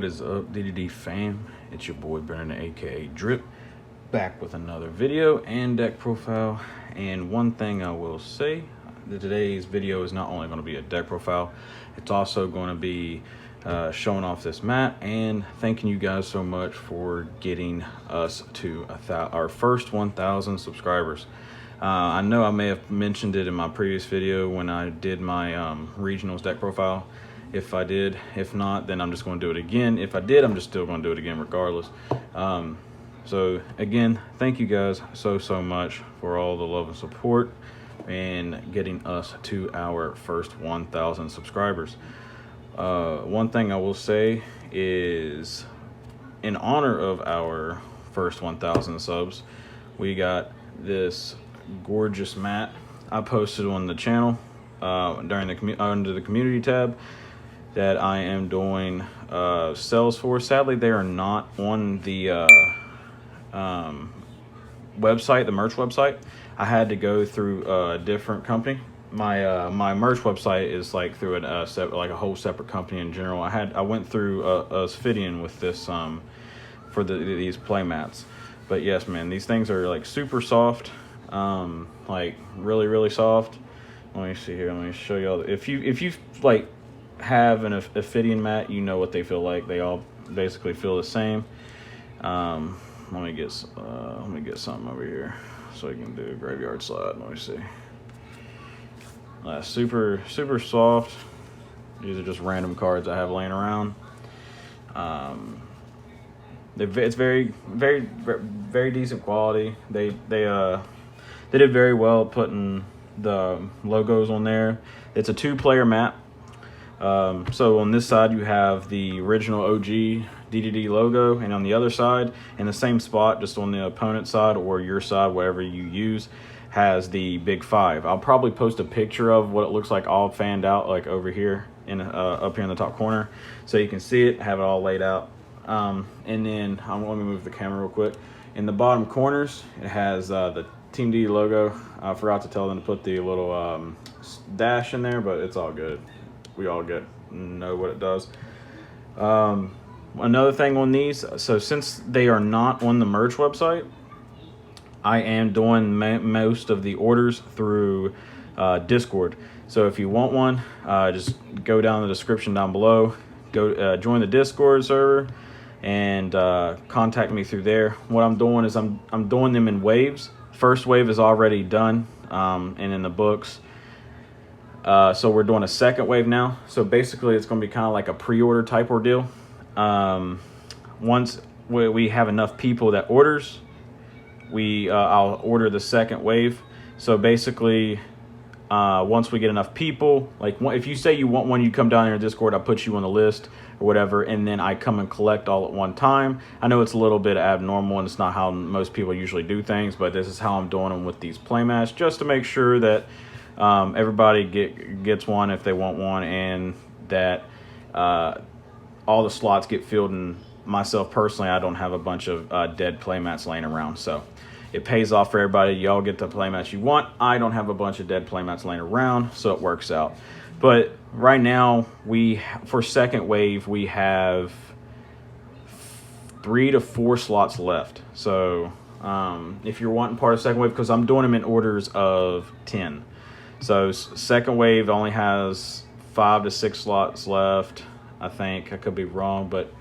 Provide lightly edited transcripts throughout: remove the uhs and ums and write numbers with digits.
What is up, DDD fam? It's your boy Brennan, aka Drip, back with another video and deck profile. And one thing I will say, that today's video is not only going to be a deck profile, it's also going to be showing off this mat and thanking you guys so much for getting us to our first 1,000 subscribers. I know I may have mentioned it in my previous video when I did my regionals deck profile. If I did, if not, then I'm just going to do it again. If I did, I'm just still going to do it again regardless. So again, thank you guys so much for all the love and support and getting us to our first 1,000 subscribers. One thing I will say is, in honor of our first 1,000 subs, we got this gorgeous mat I posted on the channel during the under the community tab that I am doing sales for. Sadly, they are not on the website, the merch website. I had to go through a different company. My merch website is like through like a whole separate company in general. I went through a fit-in with this for these playmats. But yes, man, these things are like super soft, like really soft. Let me see here. Let me show you all. If you like have a fit-in mat, you know what they feel like. They all basically feel the same. Let me get something over here so I can do a graveyard slide. Let me see. Super soft. These are just random cards I have laying around. It's very decent quality. They did very well putting the logos on there. It's a 2-player mat. So on this side you have the original OG DDD logo, and on the other side, in the same spot, just on the opponent side or your side, whatever you use, has the big 5. I'll probably post a picture of what it looks like all fanned out, like over here in up here in the top corner, so you can see it, have it all laid out. And then let me move the camera real quick. In the bottom corners, it has the Team D logo. I forgot to tell them to put the little dash in there, but it's all good. We all know what it does. Another thing on these, so since they are not on the merch website, I am doing most of the orders through Discord. So if you want one, just go down in the description down below, go join the Discord server, and contact me through there. What I'm doing is I'm doing them in waves. First wave is already done and in the books. So we're doing a second wave now. So basically it's going to be kind of like a pre-order type ordeal. Once we have enough people that orders, I'll order the second wave. So basically, once we get enough people, like if you say you want one, you come down here in Discord, I'll put you on the list or whatever, and then I come and collect all at one time. I know it's a little bit abnormal and it's not how most people usually do things, but this is how I'm doing them with these playmats, just to make sure that everybody gets one if they want one, and that all the slots get filled. And myself personally, I don't have a bunch of dead playmats laying around, so it pays off for everybody. Y'all get the playmats you want. I don't have a bunch of dead playmats laying around, so it works out. But right now, for second wave, we have 3 to 4 slots left. So if you're wanting part of second wave, because I'm doing them in orders of 10. So second wave only has 5 to 6 slots left, I think. I could be wrong, but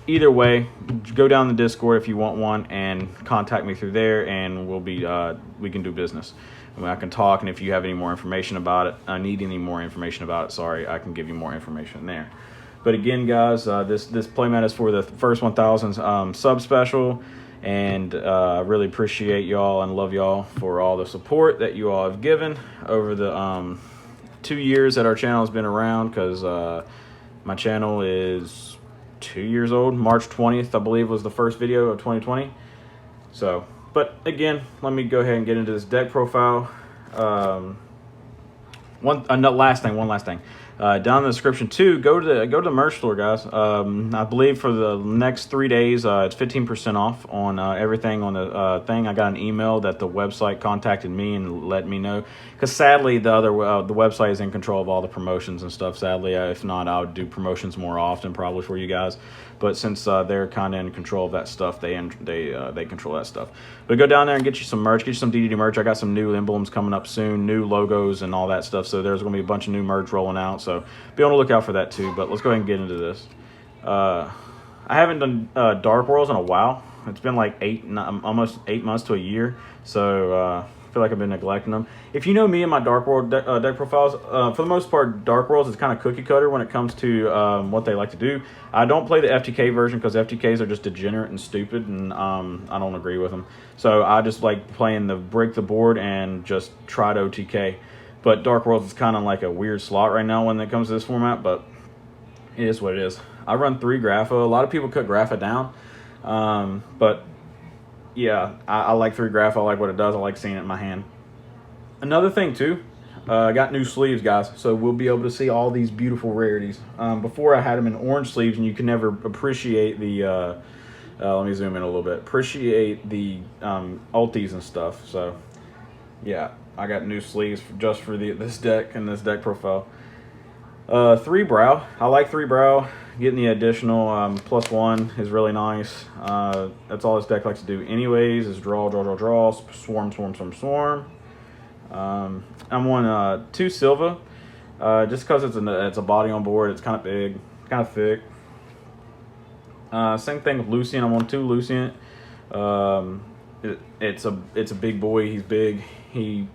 either way, go down the Discord if you want one and contact me through there, and we can do business. I mean, I can talk, and if you have any more information about it, I need any more information about it, sorry, I can give you more information there. But again, guys, this playmat is for the first 1,000 sub special. And I really appreciate y'all and love y'all for all the support that you all have given over the 2 years that our channel has been around, because my channel is 2 years old. March 20th, I believe, was the first video of 2020. So, but again, let me go ahead and get into this deck profile. One last thing. Down in the description too, go to the merch store, guys. I believe for the next 3 days, it's 15% off on everything on the thing. I got an email that the website contacted me and let me know, because sadly the website is in control of all the promotions and stuff. Sadly, if not, I would do promotions more often probably for you guys. But since they're kind of in control of that stuff, they control that stuff. But go down there and get you some merch, get you some DDD merch. I got some new emblems coming up soon, new logos and all that stuff. So there's going to be a bunch of new merch rolling out. So be on the lookout for that too. But let's go ahead and get into this. I haven't done Dark Worlds in a while. It's been like almost 8 months to a year. So I feel like I've been neglecting them. If you know me and my Dark World deck profiles, for the most part, Dark Worlds is kind of cookie cutter when it comes to what they like to do. I don't play the FTK version because FTKs are just degenerate and stupid, and I don't agree with them. So I just like playing the break the board and just try to OTK. But Dark Worlds is kind of like a weird slot right now when it comes to this format, but it is what it is. I run 3 Grapho. A lot of people cut Grapho down, but yeah, I like 3 Graph. I like what it does. I like seeing it in my hand. Another thing too, I got new sleeves, guys, so we'll be able to see all these beautiful rarities. Before I had them in orange sleeves, and you can never appreciate the let me zoom in a little bit, appreciate the ultis and stuff. So yeah, I got new sleeves just for this deck and this deck profile. 3 brow. I like 3 brow. Getting the additional +1 is really nice. That's all this deck likes to do anyways, is draw, swarm. I'm on 2 Silva, just because it's a body on board. It's kind of big, kind of thick. Same thing with Lucian. I'm on 2 Lucian. It's a big boy. He's big. He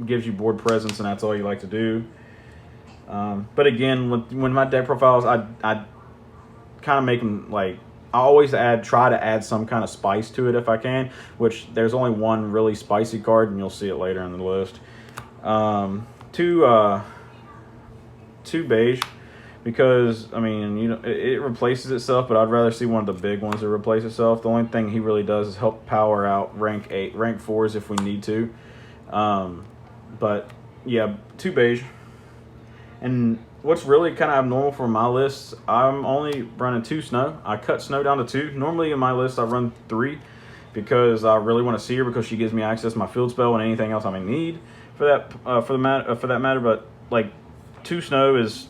gives you board presence, and that's all you like to do. But again, when my deck profiles, I kind of make them like, I always try to add some kind of spice to it if I can, which there's only one really spicy card, and you'll see it later in the list. 2 beige, because I mean, you know, it replaces itself, but I'd rather see one of the big ones that replace itself. The only thing he really does is help power out rank 4s if we need to. But yeah, 2 beige. And what's really kind of abnormal for my list, I'm only running 2 snow. I cut snow down to 2. Normally in my list I run 3 because I really want to see her, because she gives me access to my field spell and anything else I may need for that matter. But like 2 snow is,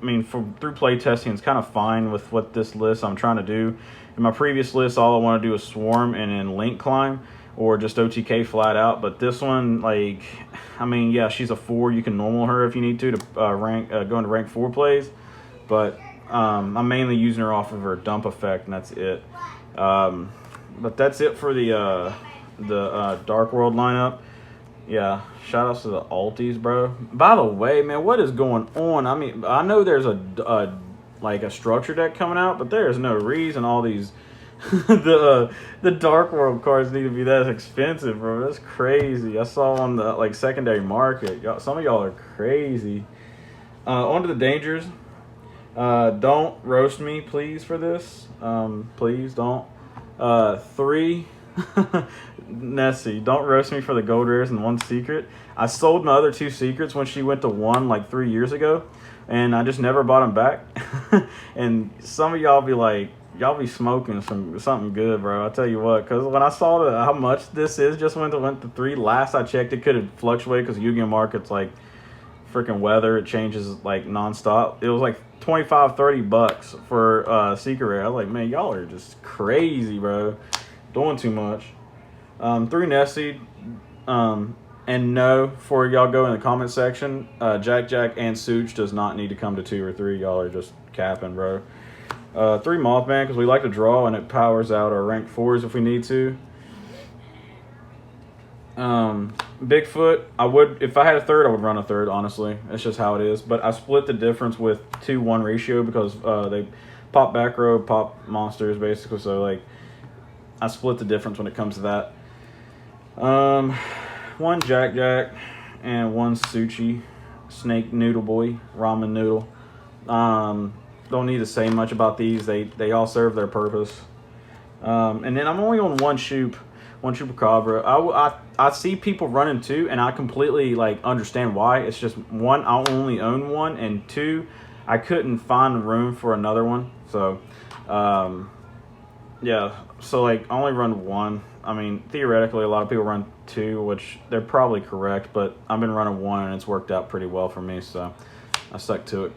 I mean, through play testing, it's kind of fine with what this list I'm trying to do. In my previous list, all I want to do is swarm and then link climb, or just OTK flat out. But this one, like, I mean, yeah, she's a 4. You can normal her if you need to go into rank 4 plays. But I'm mainly using her off of her dump effect, and that's it. But that's it for the Dark World lineup. Yeah, shout outs to the ultis, bro. By the way, man, what is going on? I mean, I know there's a structure deck coming out, but there's no reason all these the Dark World cards need to be that expensive, bro. That's crazy. I saw on the secondary market. Some of y'all are crazy. On to the dangers. Don't roast me, please, for this. Please don't. 3 Nessie. Don't roast me for the gold rares and 1 secret. I sold my other 2 secrets when she went to 1 like 3 years ago, and I just never bought them back. And some of y'all be like, y'all be smoking something good, bro. I'll tell you what, because when I saw how much this is, just went to 3. Last I checked, it could have fluctuated because Yugioh market's like freaking weather. It changes like nonstop. It was like $25-$30 for secret rare. I was like, man, y'all are just crazy, bro. Doing too much. 3 Nessie. And no, before y'all go in the comment section, Jack and Such does not need to come to 2 or 3. Y'all are just capping, bro. 3 Mothman, because we like to draw, and it powers out our rank 4s if we need to. Bigfoot, if I had a 3rd, I would run a 3rd, honestly. It's just how it is. But I split the difference with 2-1 ratio, because they pop back row, pop monsters, basically. So, like, I split the difference when it comes to that. 1 Jack, and 1 Suchi, Snake Noodle Boy, Ramen Noodle. Don't need to say much about these. They all serve their purpose. And then I'm only on 1 Chupacabra. I see people running 2, and I completely like understand why. It's just, one, I only own 1, and 2, I couldn't find room for another one. So yeah, so like I only run 1. I mean, theoretically, a lot of people run 2, which they're probably correct, but I've been running 1, and it's worked out pretty well for me, so I stuck to it.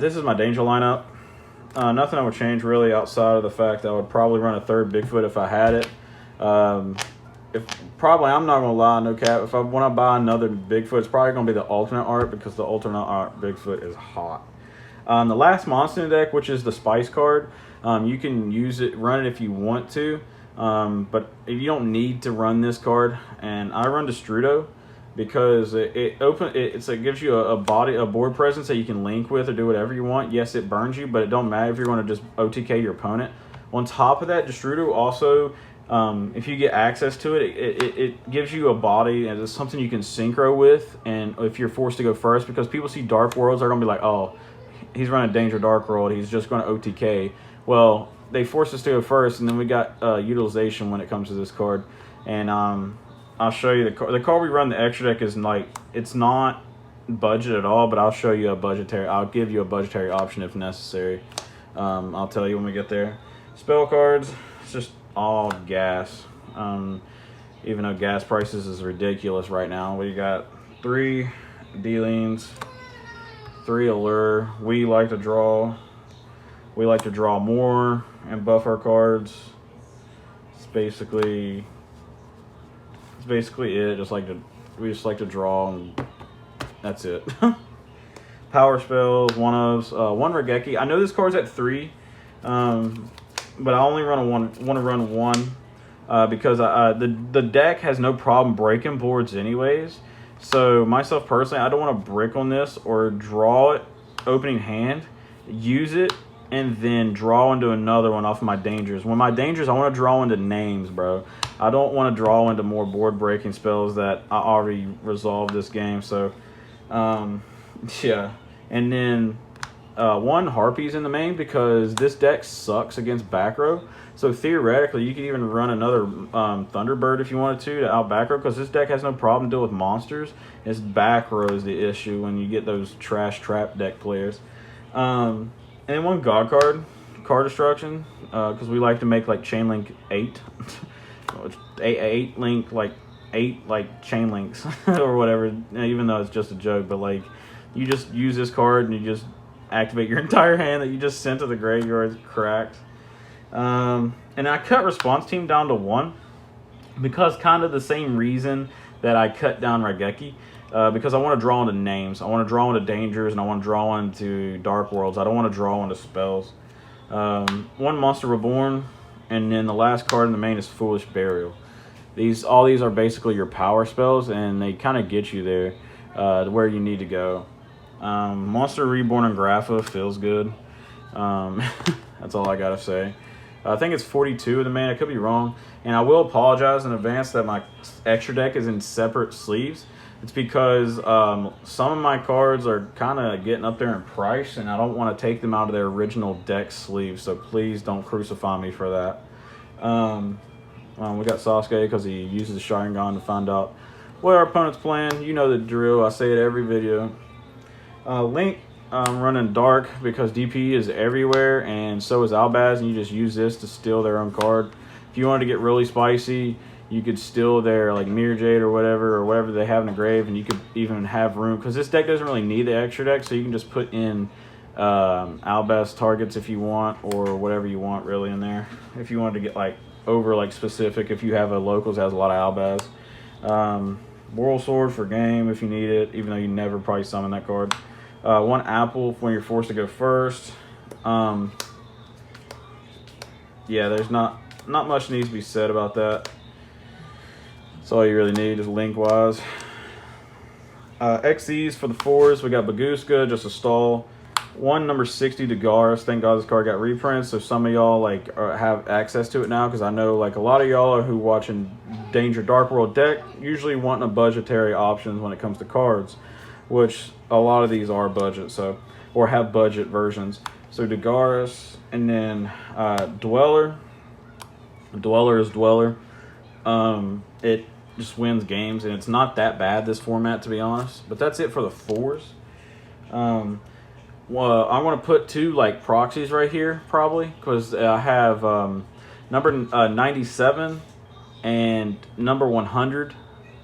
This is my danger lineup. Nothing I would change really, outside of the fact that I would probably run a 3rd Bigfoot if I had it. Probably, I'm not gonna lie, no cap, when I buy another Bigfoot, it's probably gonna be the alternate art, because the alternate art Bigfoot is hot. The last monster deck, which is the Spice card, you can use it, run it if you want to, but if you don't need to run this card. And I run Destrudo because it gives you a board presence that you can link with or do whatever you want. Yes, it burns you, but it don't matter if you're going to just OTK your opponent. On top of that, Destrudo also, if you get access to it, it gives you a body, and it's something you can synchro with. And if you're forced to go first, because people see Dark Worlds, they're gonna be like, oh, he's running Danger Dark World, he's just going to OTK. Well, they forced us to go first, and then we got utilization when it comes to this card. And I'll show you the card we run. The extra deck is like, it's not budget at all, but I'll show you I'll give you a budgetary option if necessary. I'll tell you when we get there. Spell cards, it's just all gas. Even though gas prices is ridiculous right now. We got 3 dealings, 3 allure. We like to draw more and buff our cards. It's basically it. We just like to draw, and that's it. Power spells, 1-ofs, 1 Regeki. I know this card's at 3, but I only want to run 1 because the deck has no problem breaking boards anyways. So myself personally, I don't want to brick on this or draw it opening hand, use it, and then draw into another one off of my dangers. When my dangers, I want to draw into names, bro. I don't want to draw into more board breaking spells that I already resolved this game. So yeah. And then 1 Harpies in the main, because this deck sucks against back row. So theoretically, you could even run another Thunderbird if you wanted to out back row, because this deck has no problem dealing with monsters. It's back row is the issue when you get those trash trap deck players. And 1 God card destruction, because we like to make like chain link 8, 8 link, like 8 like chain links or whatever. Even though it's just a joke, but like you just use this card and you just activate your entire hand that you just sent to the graveyard. Cracked. And I cut response team down to 1 because kind of the same reason that I cut down Regeki. Because I want to draw into names. I want to draw into dangers, and I want to draw into Dark Worlds. I don't want to draw into spells. 1 Monster Reborn, and then the last card in the main is Foolish Burial. All these are basically your power spells, and they kind of get you there to where you need to go. Monster Reborn and Grapha feels good. That's all I gotta say. I think it's 42 in the main. I could be wrong, and I will apologize in advance that my extra deck is in separate sleeves. It's because some of my cards are kind of getting up there in price, and I don't want to take them out of their original deck sleeve, so please don't crucify me for that. We got Sasuke because he uses the Sharingan to find out what our opponent's playing. You know the drill. I say it every video. Link, running Dark because DP is everywhere, and so is Albaz, and you just use this to steal their own card. If you wanted to get really spicy, you could steal their like Mirror Jade or whatever they have in the grave, and you could even have room, because this deck doesn't really need the extra deck, so you can just put in Albaz targets if you want, or whatever you want really in there. If you wanted to get like over like specific, if you have a locals that has a lot of Albaz. Whirl Sword for game if you need it, even though you never probably summon that card. 1 Apple when you're forced to go first. Yeah, there's not much needs to be said about that. That's all you really need is link-wise. XEs for the 4s, we got Baguska, just a stall. 1 number 60 Dagaris. Thank God this card got reprints, so some of y'all like have access to it now, because I know like a lot of y'all are who watching Danger Dark World deck usually wanting a budgetary options when it comes to cards, which a lot of these are budget, so, or have budget versions. So Dagaris, and then Dweller. Dweller is Dweller. just wins games, and it's not that bad, this format, to be honest. But that's it for the 4s. Well, I'm going to put 2 like proxies right here, probably, because I have number 97 and number 100.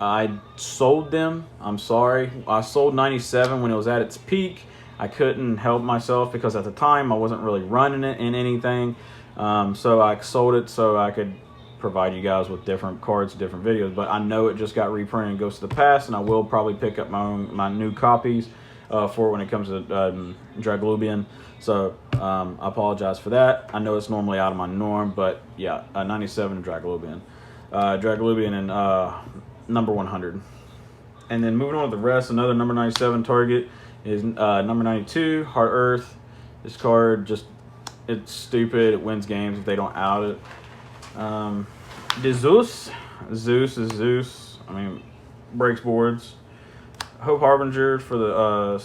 I sold them. I'm sorry. I sold 97 when it was at its peak. I couldn't help myself because at the time I wasn't really running it in anything. So I sold it so I could provide you guys with different cards, different videos. But I know it just got reprinted and goes to the past, and I will probably pick up my new copies for when it comes to Draglubian. So I apologize for that. I know it's normally out of my norm, but yeah, 97 Draglubian. Draglubian and number 100. And then moving on to the rest, another number 97 target is number 92, Heart Earth. This card just, it's stupid. It wins games if they don't out it. The Zeus is Zeus. I mean, breaks boards. Hope Harbinger for the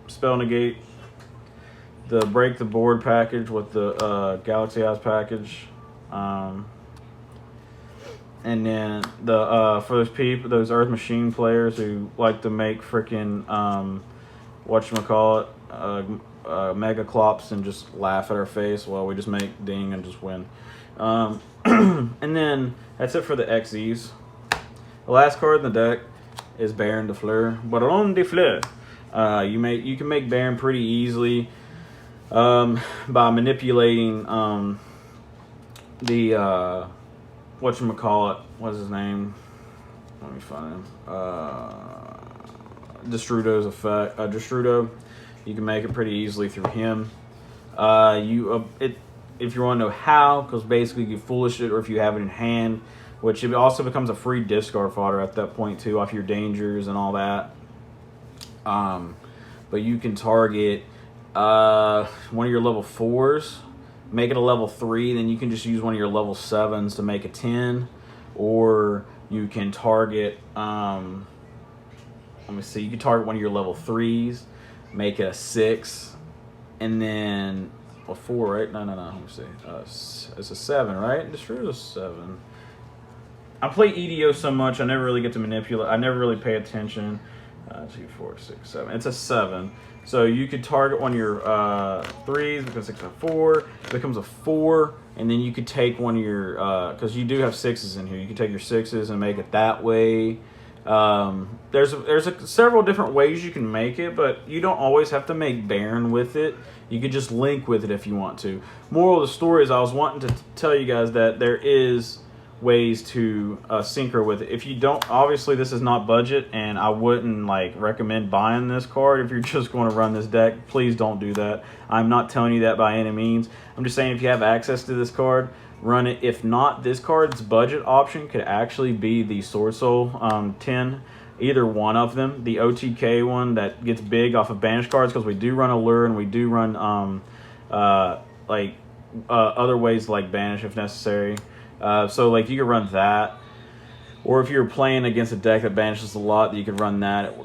spell negate. The break the board package with the Galaxy Eyes package. And then the for those Earth Machine players who like to make freaking whatchamacallit, mega clops and just laugh at our face, well, we just make ding and just win. And then that's it for the XEs. The last card in the deck is Baron de Fleur. Baron de Fleur. You can make Baron pretty easily by manipulating the whatchamacallit, what's his name? Let me find him. Destrudo's effect. Destrudo. You can make it pretty easily through him. If you want to know how, because basically you foolish it, or if you have it in hand, which it also becomes a free discard fodder at that point too, off your dangers and all that. But you can target one of your level 4s, make it a level 3, then you can just use one of your level 7s to make a 10, or you can target, let me see, you can target one of your level 3s, make it a 6, and then a 4, right? No, let me see, it's a 7, right? Destroy's a 7. I play EDO so much, I never really get to manipulate, I never really pay attention. 2, 4, 6, 7. It's a 7. So you could target one of your 3s because it's a 4. It becomes a 4, and then you could take one of your because you do have 6s in here. You can take your 6s and make it that way. There's several different ways you can make it, but you don't always have to make Baron with it. You could just link with it if you want to. Moral of the story is I was wanting to tell you guys that there is ways to synchro with it. If you don't, obviously this is not budget, and I wouldn't like recommend buying this card if you're just going to run this deck. Please don't do that. I'm not telling you that by any means. I'm just saying if you have access to this card, run it. If not, this card's budget option could actually be the Sword Soul 10. Either one of them. The OTK one that gets big off of banish cards, because we do run Allure and we do run other ways like banish if necessary. So like you could run that, or if you're playing against a deck that banishes a lot, you could run that.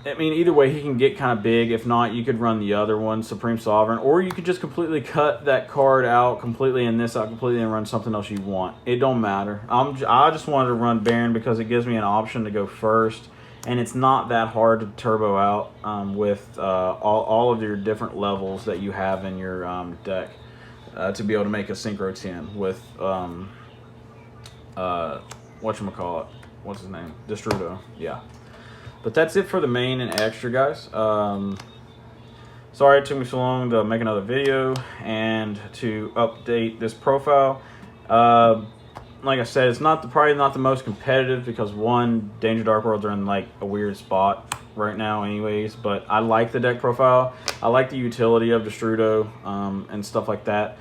I mean, either way, he can get kind of big. If not, you could run the other one, Supreme Sovereign, or you could just completely cut that card out completely and this out completely and run something else you want. It don't matter. I just wanted to run Baron because it gives me an option to go first, and it's not that hard to turbo out with all of your different levels that you have in your deck to be able to make a Synchro 10 with whatchamacallit, what's his name? Destrudo, yeah. But that's it for the main and extra, guys. Sorry it took me so long to make another video and to update this profile. Like I said, it's probably not the most competitive because one, Danger Dark Worlds are in like a weird spot right now anyways, but I like the deck profile. I like the utility of Destrudo and stuff like that.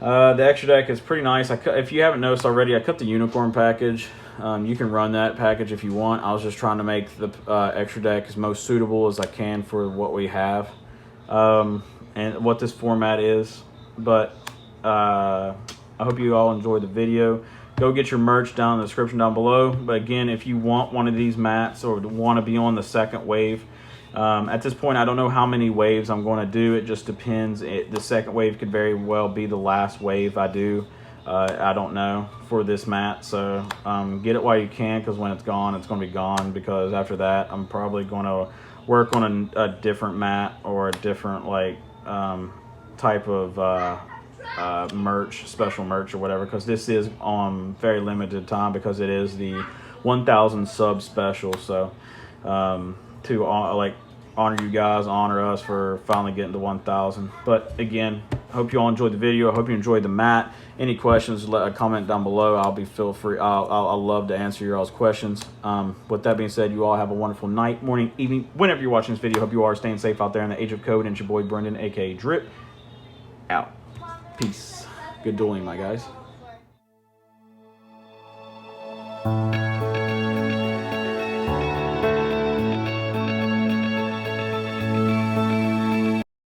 The extra deck is pretty nice. If you haven't noticed already, I cut the Unicorn package. You can run that package if you want. I was just trying to make the extra deck as most suitable as I can for what we have and what this format is. But I hope you all enjoyed the video. Go get your merch down in the description down below. But again, if you want one of these mats or want to be on the second wave, at this point, I don't know how many waves I'm going to do. It just depends. The second wave could very well be the last wave I do. I don't know, for this mat. So get it while you can, because when it's gone, it's going to be gone. Because after that, I'm probably going to work on a different mat, or a different like type of merch, special merch or whatever, because this is on very limited time, because it is the 1,000 sub special. So to like honor you guys, honor us for finally getting to 1,000. But again, I hope you all enjoyed the video. I hope you enjoyed the mat. Any questions, let a comment down below. Feel free. I'll love to answer your all's questions. With that being said, you all have a wonderful night, morning, evening, whenever you're watching this video. Hope you all are staying safe out there in the age of code. And it's your boy Brendan, aka Drip. Out. Peace. Good dueling, my guys.